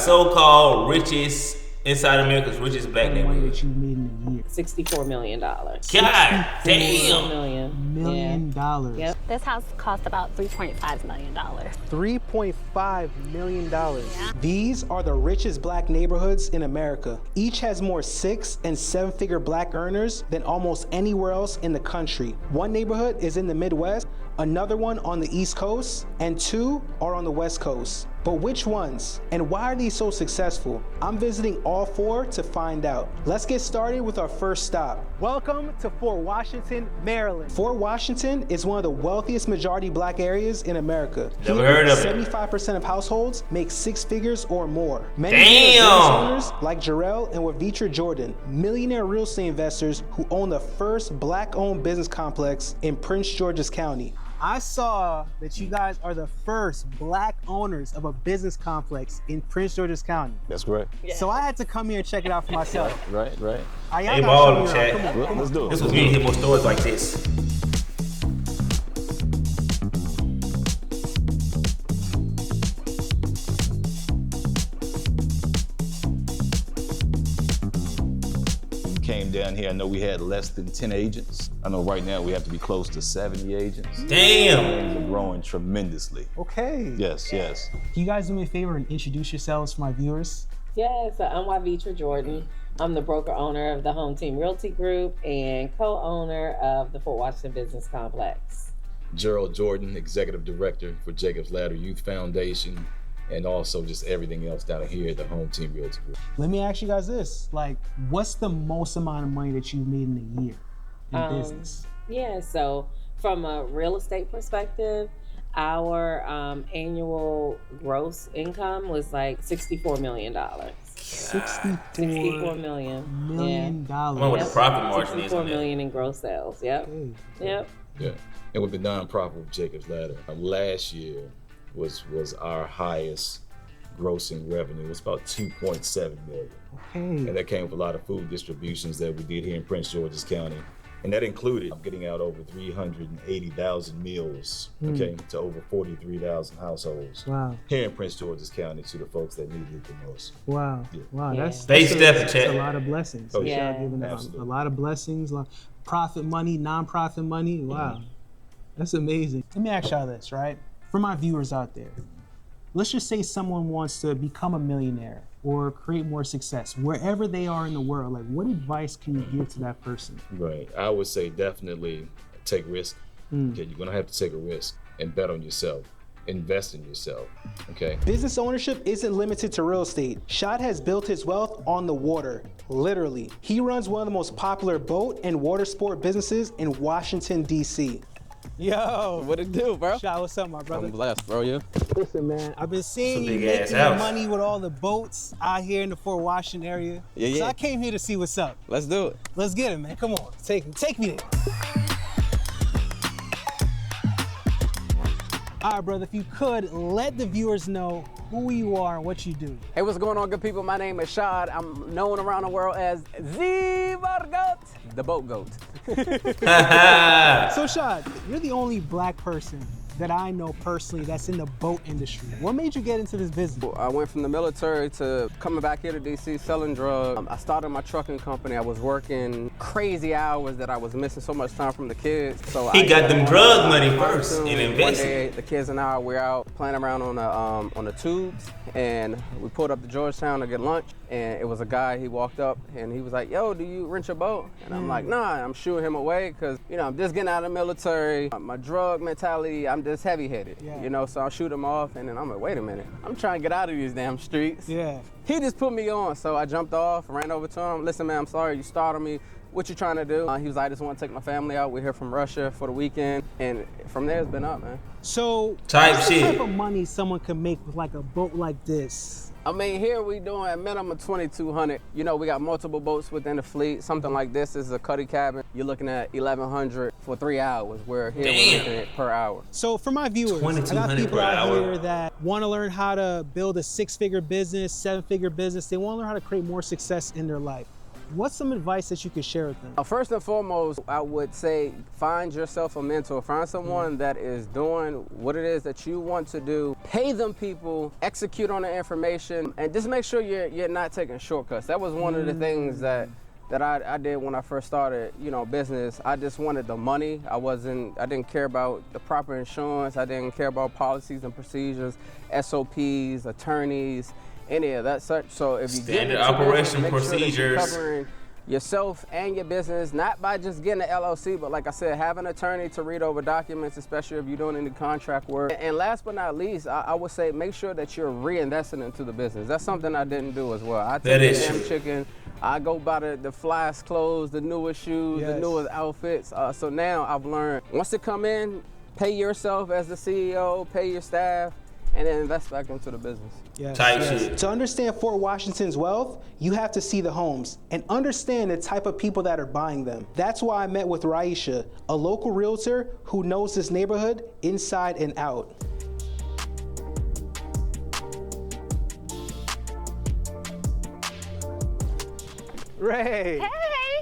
so-called richest inside America's richest black neighborhood. That you made in a year. $64 million. God damn. $million. Yep. This house cost about $3.5 million. $3.5 million. Yeah. These are the richest black neighborhoods in America. Each has more 6- and 7-figure black earners than almost anywhere else in the country. One neighborhood is in the Midwest, another one on the East Coast, and 2 are on the West Coast. But which ones? And why are these so successful? I'm visiting all 4 to find out. Let's get started with our first stop. Welcome to Fort Washington, Maryland. Fort Washington is one of the wealthiest majority black areas in America. Never heard of it. 75% of households make 6 figures or more. Many Damn. business owners like Jarrell and Wavitra Jordan, millionaire real estate investors who own the first black-owned business complex in Prince George's County. I saw that you guys are the first black owners of a business complex in Prince George's County. That's correct. Yeah. So I had to come here and check it out for myself. Right. Hey, ball, chat. Let's do it. This was me to hit more stores like this. Came down here, I know we had less than 10 agents. I know right now we have to be close to 70 agents. Damn. Things are growing tremendously. Okay. Yes. Can you guys do me a favor and introduce yourselves for my viewers? Yeah, so I'm Wavitra Jordan. I'm the broker owner of the Home Team Realty Group and co-owner of the Fort Washington Business Complex. Gerald Jordan, Executive Director for Jacob's Ladder Youth Foundation, and also just everything else down here at the Home Team Realty Group. Let me ask you guys this, what's the most amount of money that you've made in a year in business? Yeah, so from a real estate perspective, our annual gross income was like $64 million. $64 million. I wonder what the profit margin is on $64 that. million in gross sales. Yep. Okay. Yep. Yeah, and with the nonprofit with Jacob's Ladder, last year was our highest grossing revenue. It was about 2.7 million. Okay. And that came with a lot of food distributions that we did here in Prince George's County. And that included getting out over 380,000 meals, to over 43,000 households. Wow. Here in Prince George's County to the folks that needed it the most. Wow. Yeah. Wow. Yeah. That's Chat. a lot of blessings. Oh, yeah. Y'all giving out Absolutely. a lot of blessings, profit money, non-profit money. Wow. That's amazing. Let me ask y'all this, right? For my viewers out there, let's just say someone wants to become a millionaire or create more success wherever they are in the world. What advice can you give to that person? Right. I would say definitely take risk. Okay, you're gonna have to take a risk and bet on yourself. Invest in yourself. Okay. Business ownership isn't limited to real estate. Shad has built his wealth on the water, literally. He runs one of the most popular boat and water sport businesses in Washington, D.C. Yo, What it do, bro? Shad, what's up, my brother? I'm blessed, bro. You? Listen, man, I've been seeing It's a you big ass making your house. money with all the boats out here in the Fort Washington area. Yeah. So I came here to see what's up. Let's do it. Let's get it, man. Come on, take me there. All right, brother, if you could, let the viewers know who you are and what you do. Hey, what's going on, good people? My name is Shad. I'm known around the world as the Boat Goat, the Boat Goat. So, Shad, you're the only black person that I know personally that's in the boat industry. What made you get into this business? I went from the military to coming back here to DC selling drugs. I started my trucking company. I was working crazy hours that I was missing so much time from the kids. So He got them drug money first and One invested. day, the kids and I were out playing around on the tubes, and we pulled up to Georgetown to get lunch. And it was a guy, he walked up and he was like, yo, do you rent your boat? And I'm like, nah, I'm shooing him away because, I'm just getting out of the military. My drug mentality, I'm just heavy-headed, so I'll shoot him off. And then I'm like, wait a minute, I'm trying to get out of these damn streets. Yeah. He just put me on. So I jumped off, ran over to him. Listen, man, I'm sorry, you startled me. What you trying to do? He was like, I just want to take my family out. We're here from Russia for the weekend. And from there, it's been up, man. So, Type what's the shit. type of money someone can make with a boat like this? I mean, here we doing a minimum 2,200. We got multiple boats within the fleet. Something like this is a cuddy cabin. You're looking at 1,100 for 3 hours, where here we're looking at per hour. So for my viewers, I got 2,200 people per out hour. here that want to learn how to build a 6-figure business, 7-figure business. They want to learn how to create more success in their life. What's some advice that you could share with them? First and foremost, I would say find yourself a mentor. Find someone that is doing what it is that you want to do. Pay them people, execute on the information, and just make sure you're not taking shortcuts. That was one of the things that I did when I first started, business. I just wanted the money. I didn't care about the proper insurance. I didn't care about policies and procedures, SOPs, attorneys, any of that such. So if you Standard get into operation business, make sure that you're procedures. covering yourself and your business, not by just getting an LLC, but like I said, have an attorney to read over documents, especially if you're doing any contract work. And last but not least, I would say make sure that you're reinvesting into the business. That's something I didn't do as well. I take the damn chicken. I go buy the flyest clothes, the newest shoes, the newest outfits. So now I've learned, once it come in, pay yourself as the CEO, pay your staff, and then invest back into the business. Tight shit. To understand Fort Washington's wealth, you have to see the homes and understand the type of people that are buying them. That's why I met with Raisha, a local realtor who knows this neighborhood inside and out. Ray. Hey,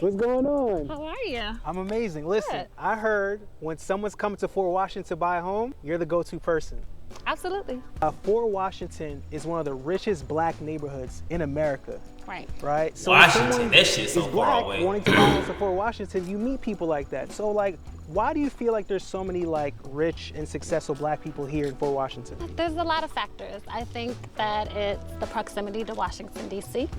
What's going on? how are you? I'm amazing. Listen, Good. I heard when someone's coming to Fort Washington to buy a home, you're the go-to person. Absolutely. Fort Washington is one of the richest black neighborhoods in America, Right. right? So Washington, if someone that shit's so is far black away. wanting to buy a house in Fort Washington, you meet people like that. So why do you feel like there's so many rich and successful black people here in Fort Washington? There's a lot of factors. I think that it's the proximity to Washington, D.C.,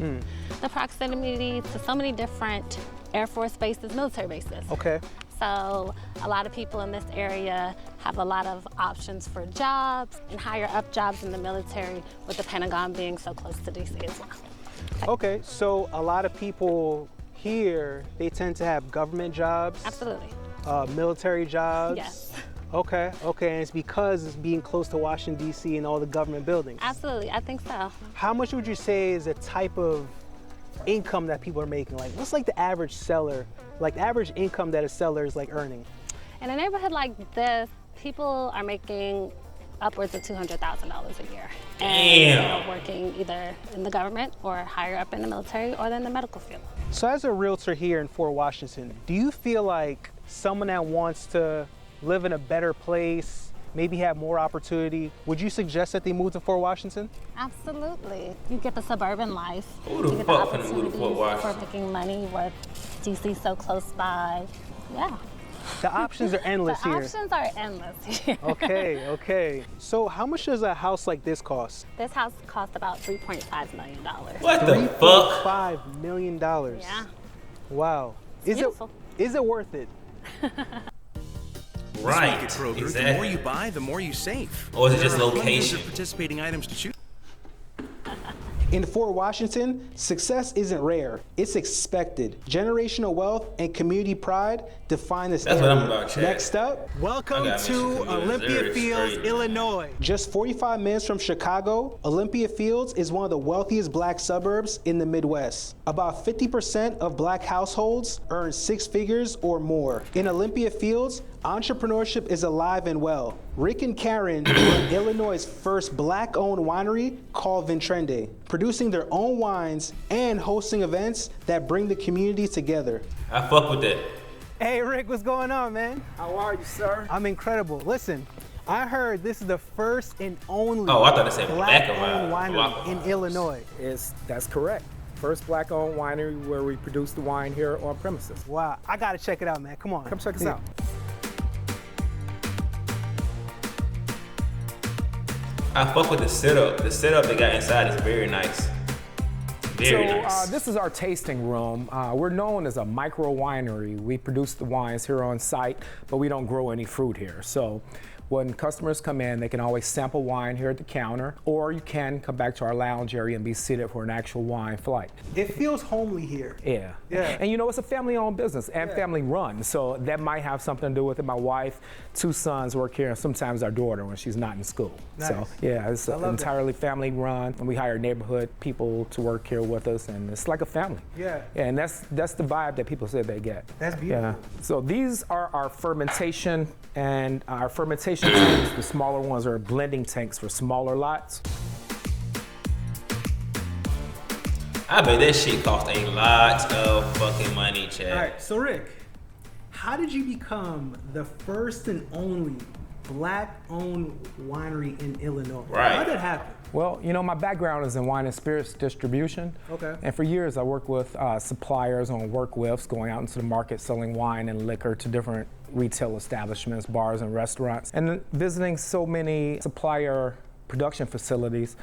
the proximity to so many different Air Force bases, military bases. Okay. So a lot of people in this area have a lot of options for jobs and higher up jobs in the military, with the Pentagon being so close to D.C. as well. Okay, so a lot of people here, they tend to have government jobs, Absolutely. Military jobs. Yes. Okay, and it's because it's being close to Washington, D.C. and all the government buildings. Absolutely. I think so. How much would you say is the type of income that people are making? What's the average seller, average income that a seller is earning? In a neighborhood like this, people are making upwards of $200,000 a year. And they're working either in the government or higher up in the military or in the medical field. So as a realtor here in Fort Washington, do you feel like someone that wants to live in a better place, maybe have more opportunity, would you suggest that they move to Fort Washington? Absolutely. You get the suburban life. Who the You get fuck the finna move to Fort opportunities for Washington? making money with DC so close by. Yeah. The options are endless The here. options are endless here. Okay. So how much does a house like this cost? This house cost about $3.5 million. What the fuck? $3.5 million. Yeah. Wow. Is beautiful. it worth it? Right. At Kroger, Exactly. the more you buy, the more you save. Or is it just There are hundreds location? of participating items to choose. In Fort Washington, success isn't rare, it's expected. Generational wealth and community pride define this That's area. what I'm about, Chad. Next up, welcome I got to Michigan, Olympia Missouri, Fields, straight. Illinois. Just 45 minutes from Chicago, Olympia Fields is one of the wealthiest black suburbs in the Midwest. About 50% of black households earn 6 figures or more. In Olympia Fields, entrepreneurship is alive and well. Rick and Karen run Illinois' first black-owned winery called Ventrende, producing their own wines and hosting events that bring the community together. I fuck with that. Hey Rick, what's going on, man? How are you, sir? I'm incredible. Listen, I heard this is the first and only Oh, I thought it said black black-owned wine. winery in Illinois. That's correct. First black-owned winery where we produce the wine here on premises. Wow, I gotta check it out, man. Come on. Come check us Here. out. I fuck with the setup. The setup they got inside is very nice. Very nice. This is our tasting room. We're known as a micro winery. We produce the wines here on site, but we don't grow any fruit here. So when customers come in, they can always sample wine here at the counter, or you can come back to our lounge area and be seated for an actual wine flight. It feels homely here. Yeah. And it's a family-owned business and family-run, so that might have something to do with it. My wife, 2 sons work here, and sometimes our daughter when she's not in school. Nice. So yeah, it's I love entirely family-run, and we hire neighborhood people to work here with us, and it's like a family. Yeah. And that's the vibe that people say they get. That's beautiful. Yeah. So these are our fermentation, and our fermentation tanks, the smaller ones are blending tanks for smaller lots. I bet that shit cost a lot of fucking money, Chad. All right, so Rick, how did you become the first and only black-owned winery in Illinois? Right. How did that happen? Well, you know, my background is in wine and spirits distribution. Okay. And for years, I worked with suppliers on work whiffs, going out into the market, selling wine and liquor to different retail establishments, bars and restaurants, and then visiting so many supplier production facilities.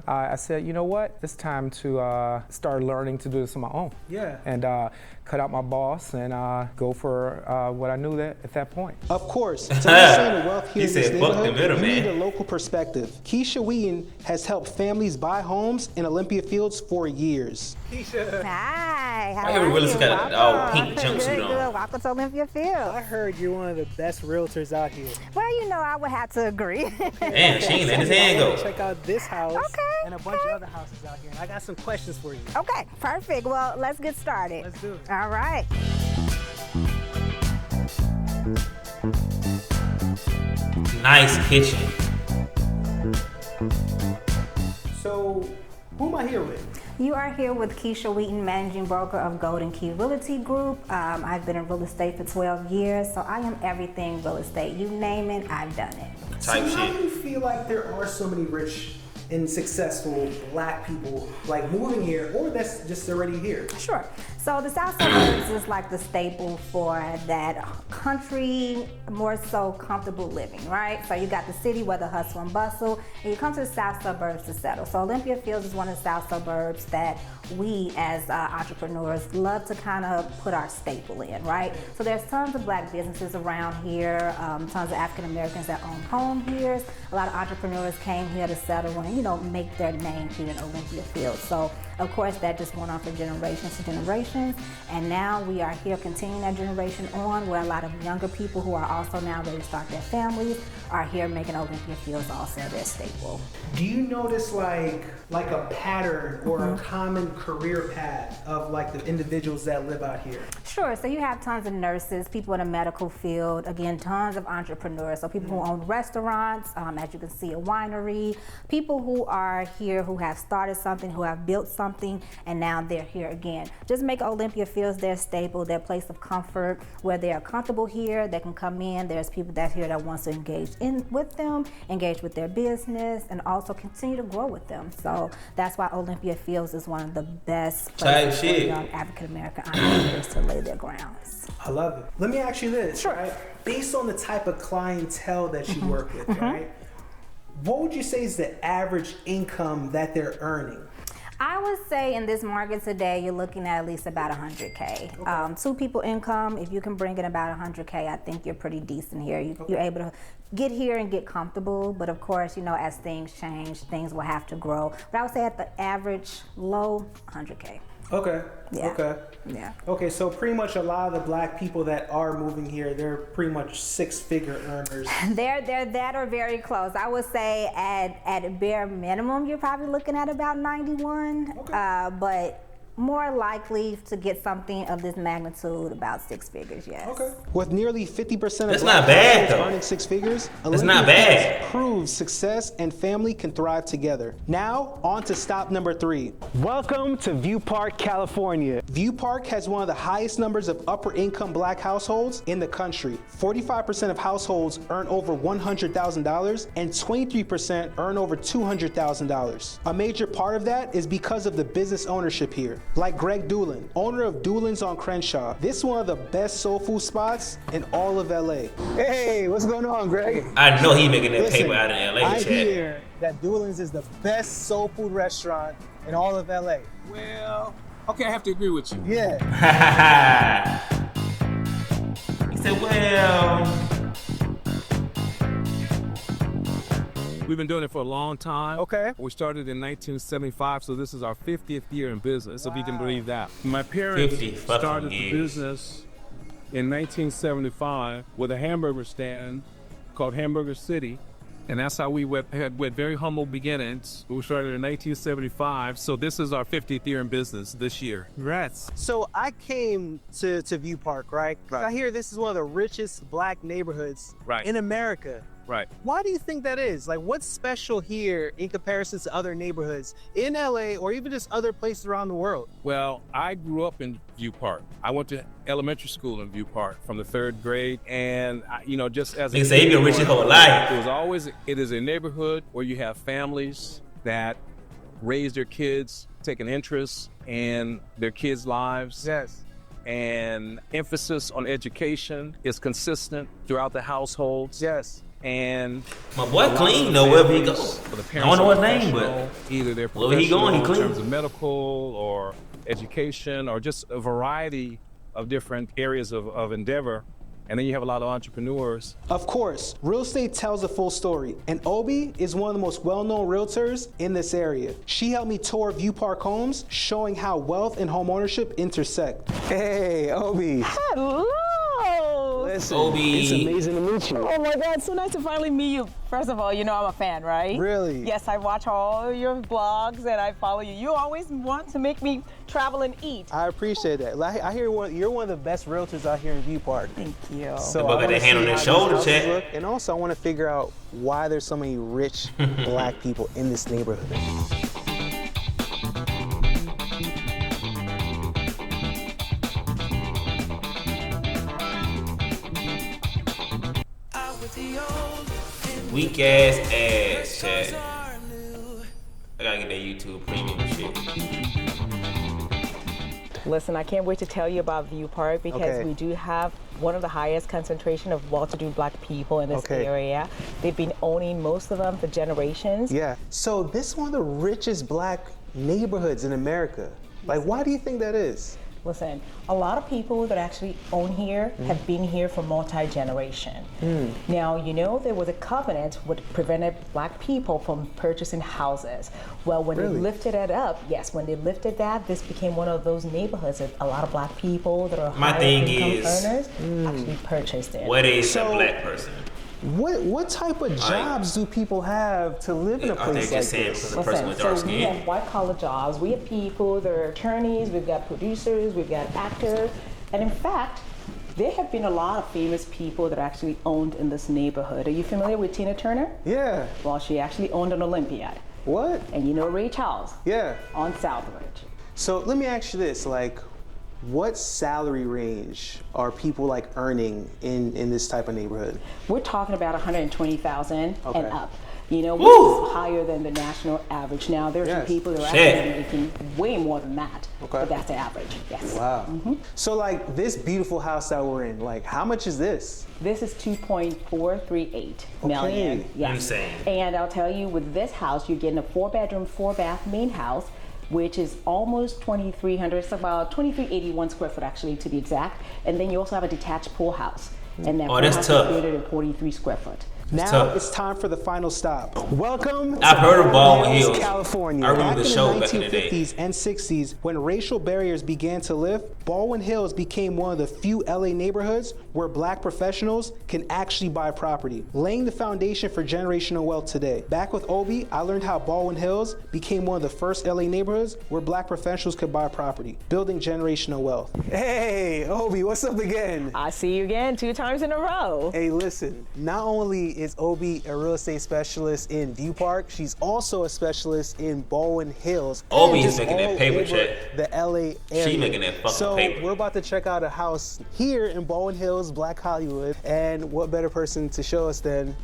I said, you know what? It's time to start learning to do this on my own. Yeah. And cut out my boss and go for what I knew that at that point. Of course, to understand the wealth here He in this said, "Fuck the neighborhood, you middleman." need a local perspective. Keisha Wheaton has helped families buy homes in Olympia Fields for years. Keisha. Hi, how Why are every you? realist got a pink Welcome. jumpsuit Good, on? good. Welcome to Olympia Fields. I heard you're one of the best realtors out here. Well, you know, I would have to agree. Damn, she ain't let his hand go. Check out this house Okay, and a bunch of other houses out here. And I got some questions for you. Okay, perfect. Well, let's get started. Let's do it. All right. Nice kitchen. So, who am I here with? You are here with Keisha Wheaton, managing broker of Golden Key Realty Group. I've been in real estate for 12 years, so I am everything real estate. You name it, I've done it. Type so how shit. do you feel like there are so many rich and successful black people like moving here, or that's just already here? Sure. So the South Suburbs is like the staple for that country, more so comfortable living, right? So you got the city where the hustle and bustle, and you come to the South Suburbs to settle. So Olympia Fields is one of the South Suburbs that we as entrepreneurs love to kind of put our staple in, right? So there's tons of black businesses around here, tons of African Americans that own home here. A lot of entrepreneurs came here to settle and, you know, make their name here in Olympia Fields. So of course that just went on for generations to generations, and now we are here continuing that generation on, where a lot of younger people who are also now ready to start their families are here making Olympia Fields also their staple. Do you notice like a pattern or a common career path of like the individuals that live out here? Sure, so you have tons of nurses, people in the medical field, again, tons of entrepreneurs, so people who own restaurants, as you can see, a winery, people who are here who have started something, who have built something, and now they're here again. Just make Olympia Fields their staple, their place of comfort, where they are comfortable here, they can come in, there's people that's here that wants to engage in with them, engage with their business, and also continue to grow with them. So that's why Olympia Fields is one of the best places for young African American entrepreneurs to lay their grounds. I love it. Let me ask you this, Sure. right? Based on the type of clientele that you work with, right? What would you say is the average income that they're earning? I would say in this market today, you're looking at least about 100K. Okay. Two people income, if you can bring in about 100K, I think you're pretty decent here. You're able to get here and get comfortable, but of course, you know, as things change, things will have to grow. But I would say at the average low, 100K. Okay. Yeah. Okay. Yeah. Okay, so pretty much a lot of the black people that are moving here, they're pretty much six-figure earners. They're that or very close. I would say at bare minimum, you're probably looking at about 91. Okay. But more likely to get something of this magnitude, about 6 figures, yes. Okay. With nearly 50% of That's black not bad, households though. earning 6 figures, That's not bad. Fields proves success and family can thrive together. Now, on to stop number 3. Welcome to View Park, California. View Park has one of the highest numbers of upper income black households in the country. 45% of households earn over $100,000 and 23% earn over $200,000. A major part of that is because of the business ownership here. Like Greg Doolin, owner of Doolin's on Crenshaw. This is one of the best soul food spots in all of LA. Hey, what's going on, Greg? I know he making that paper out in LA, I Chad. hear that Doolin's is the best soul food restaurant in all of LA. Well, okay, I have to agree with you. Yeah. He said, well, We've been doing it for a long time. Okay. We started in 1975, so this is our 50th year in business, if you can believe that. My parents 50 fucking started the years. business in 1975 with a hamburger stand called Hamburger City. And that's how we had very humble beginnings. We started in 1975, so this is our 50th year in business this year. Congrats. So I came to View Park, right? Right. I hear this is one of the richest black neighborhoods Right. in America. Right. Why do you think that is? Like, what's special here in comparison to other neighborhoods in LA or even just other places around the world? Well, I grew up in View Park. I went to elementary school in View Park from the 3rd grade, and just as Nigga say he been rich his whole life. It is a neighborhood where you have families that raise their kids, take an interest in their kids' lives. Yes. And emphasis on education is consistent throughout the households. Yes. And my boy clean though wherever he goes. I don't know his name, but either they're wherever he going, he in clean. terms of medical or education or just a variety of different areas of endeavor. And then you have a lot of entrepreneurs. Of course, real estate tells a full story, and Obi is one of the most well-known realtors in this area. She helped me tour View Park homes, showing how wealth and homeownership intersect. Hey, Obi. Hello. Listen, Obi. it's amazing to meet you. Oh my God, so nice to finally meet you. First of all, you know I'm a fan, right? Really? Yes, I watch all your vlogs and I follow you. You always want to make me travel and eat. I appreciate that. I hear you're one of the best realtors out here in View Park. Thank you. So got their hand on their shoulder, check. And also, I want to figure out why there's so many rich black people in this neighborhood. Weak ass, chat. I gotta get that YouTube premium shit. Listen, I can't wait to tell you about View Park because we do have one of the highest concentration of well-to-do black people in this area. They've been owning most of them for generations. Yeah. So this is one of the richest black neighborhoods in America. Like, why do you think that is? Listen, a lot of people that actually own here have been here for multi-generation. Now, you know there was a covenant which prevented black people from purchasing houses. Well, when they lifted it up, when they lifted that, this became one of those neighborhoods that a lot of black people that are higher income earners actually purchased it. What is a black person? What type of jobs do people have to live in a place like this? Listen, so we have white-collar jobs. We have people that are attorneys. We've got producers. We've got actors. And in fact, there have been a lot of famous people that actually owned in this neighborhood. Are you familiar with Tina Turner? Yeah. Well, she actually owned an Olympiad. What? And you know Ray Charles? Yeah. On Southridge. So let me ask you this, like, what salary range are people like earning in this type of neighborhood? We're talking about $120,000 and up. You know, which is higher than the national average. Now, there's some people that are actually making way more than that, but that's the average, yes. Wow. So like this beautiful house that we're in, like how much is this? This is $2.438 million. Yes. Insane. And I'll tell you, with this house, you're getting a 4-bedroom, 4-bath main house, which is almost 2,300. It's about 2,381 square foot, actually, to be exact. And then you also have a detached pool house. And that pool house is 343 square foot. Now it's time for the final stop. Welcome I've heard of Baldwin Hills, Hills, California. I remember the show back in the day. Back in the 1950s and 60s, when racial barriers began to lift, Baldwin Hills became one of the few LA neighborhoods where black professionals can actually buy property, laying the foundation for generational wealth today. Back with Obi, I learned how Baldwin Hills became one of the first LA neighborhoods where black professionals could buy property, building generational wealth. Hey, Obi, what's up again? I see you again 2 times in a row. Hey, listen, not only is Obi a real estate specialist in View Park, she's also a specialist in Baldwin Hills. Obi's making that paper check. The LA area. She making that fucking paper. So we're about to check out a house here in Baldwin Hills, Black Hollywood, and what better person to show us than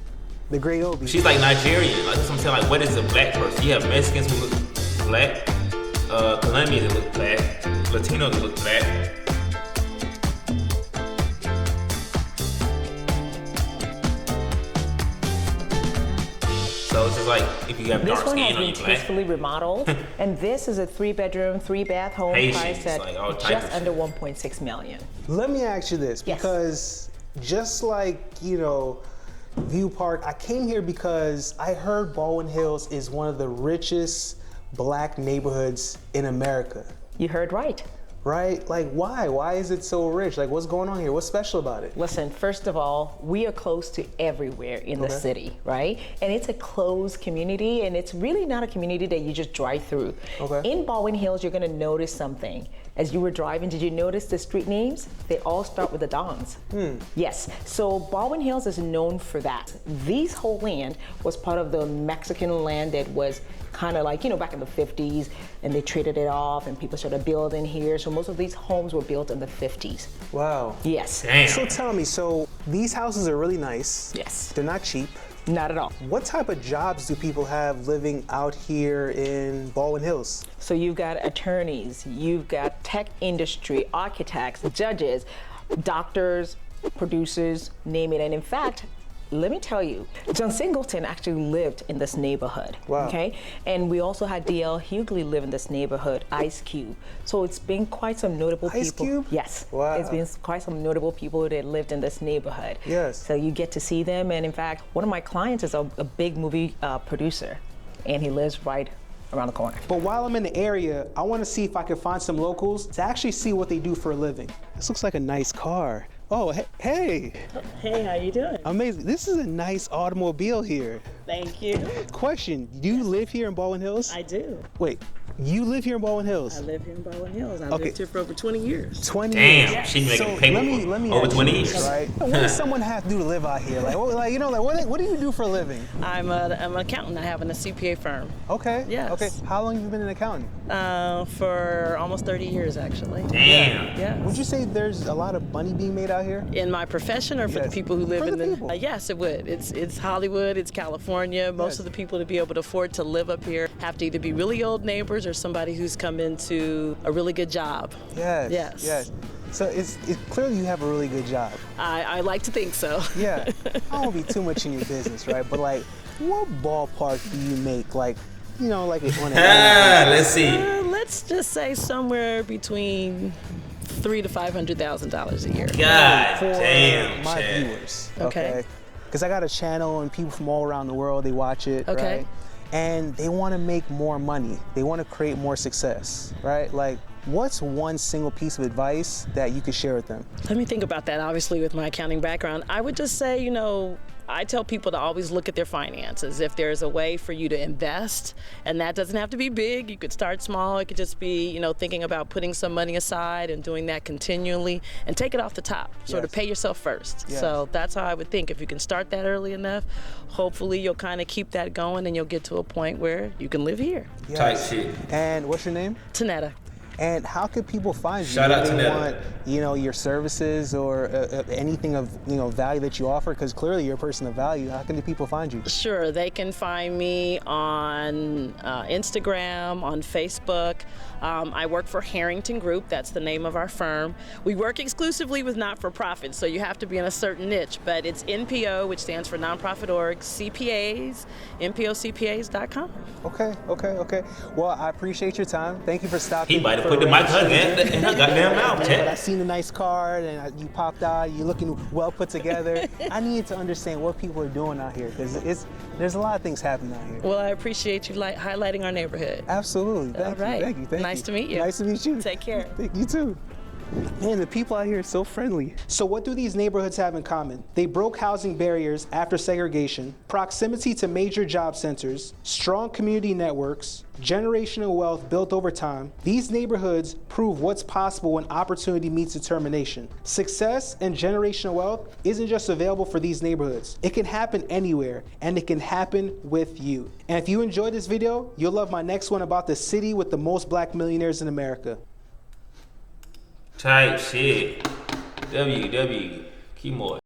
the great Obi? She's like Nigerian. Like I'm saying, like what is a black person? You have Mexicans who look black, Colombians that look black, Latinos that look black. So it's just like if you have dark skin on you, black. This one has been tastefully remodeled, and this is a 3-bedroom, 3-bath home priced at just under $1.6 million. Let me ask you this, because just like, you know, View Park, I came here because I heard Baldwin Hills is one of the richest black neighborhoods in America. You heard right. right? Like, why? Why is it so rich? Like, what's going on here? What's special about it? Listen, first of all, we are close to everywhere in the city, right? And it's a closed community, and it's really not a community that you just drive through. In Baldwin Hills, you're gonna notice something. As you were driving, did you notice the street names? They all start with the Dons. Yes, so Baldwin Hills is known for that. This whole land was part of the Mexican land that was kind of like, you know, back in the 50s, and they traded it off and people started building here. So most of these homes were built in the 50s. Wow. Yes. Damn. So tell me, so these houses are really nice. Yes. They're not cheap. Not at all. What type of jobs do people have living out here in Baldwin Hills? So you've got attorneys, you've got tech industry, architects, judges, doctors, producers, name it. And in fact, let me tell you, John Singleton actually lived in this neighborhood. Wow. Okay, and we also had D.L. Hughley live in this neighborhood, Ice Cube. So it's been quite some notable people. Ice Cube? Yes. Wow. It's been quite some notable people that lived in this neighborhood. Yes. So you get to see them, and in fact, one of my clients is a big movie producer, and he lives right around the corner. But while I'm in the area, I want to see if I can find some locals to actually see what they do for a living. This looks like a nice car. Oh, hey. Hey, how you doing? Amazing. This is a nice automobile here. Thank you. Question, do you live here in Baldwin Hills? I do. Wait, you live here in Baldwin Hills? I live here in Baldwin Hills. I've Okay. lived here for over 20 years. 20 Damn, years. she making So paper let me over ask 20 you years. this, right? What does someone have to do to live out here? Like, what do you do for a living? I'm an accountant. I have a CPA firm. Okay. Yes. Okay. How long have you been an accountant? For almost 30 years, actually. Damn. Yeah. Would you say there's a lot of money being made out here? In my profession, or for the people who live For in the the? people. Yes, it would. It's Hollywood. It's California. Most of the people to be able to afford to live up here have to either be really old neighbors or somebody who's come into a really good job. Yes. Yes. Yes. So it's clearly you have a really good job. I like to think so. Yeah. I won't be too much in your business, right? But like, what ballpark do you make? Like, you know, like on an Let's see. Let's just say somewhere between $300,000 to $500,000 a year. God for damn, my Chad. viewers. Okay. Because I got a channel and people from all around the world, they watch it, Okay. right? And they want to make more money. They want to create more success, right? Like, what's one single piece of advice that you could share with them? Let me think about that. Obviously, with my accounting background, I would just say, you know, I tell people to always look at their finances. If there's a way for you to invest, and that doesn't have to be big, you could start small. It could just be, you know, thinking about putting some money aside and doing that continually and take it off the top. Sort of pay yourself first. Yes. So that's how I would think. If you can start that early enough, hopefully you'll kind of keep that going and you'll get to a point where you can live here. Type shit. And what's your name? Tanetta. And how can people find you? Shout out if to they Netta. want, you know, your services or anything of, you know, value that you offer? Because clearly you're a person of value. How can the people find you? Sure, they can find me on Instagram, on Facebook. I work for Harrington Group, that's the name of our firm. We work exclusively with not-for-profits, so you have to be in a certain niche, but it's NPO, which stands for Nonprofit Org, CPAs, npocpas.com. Okay. Well, I appreciate your time. Thank you for stopping. He might have put the mic in her goddamn mouth, But I Chad. seen a nice card and you popped out. You're looking well put together. I need to understand what people are doing out here because there's a lot of things happening out here. Well, I appreciate you highlighting our neighborhood. Absolutely. Thank All right. you. Thank you. Nice to meet you. Nice to meet you. Take care. Thank you too. Man, the people out here are so friendly. So what do these neighborhoods have in common? They broke housing barriers after segregation, proximity to major job centers, strong community networks, generational wealth built over time. These neighborhoods prove what's possible when opportunity meets determination. Success and generational wealth isn't just available for these neighborhoods. It can happen anywhere, and it can happen with you. And if you enjoyed this video, you'll love my next one about the city with the most black millionaires in America. Type shit. WW. Keep more.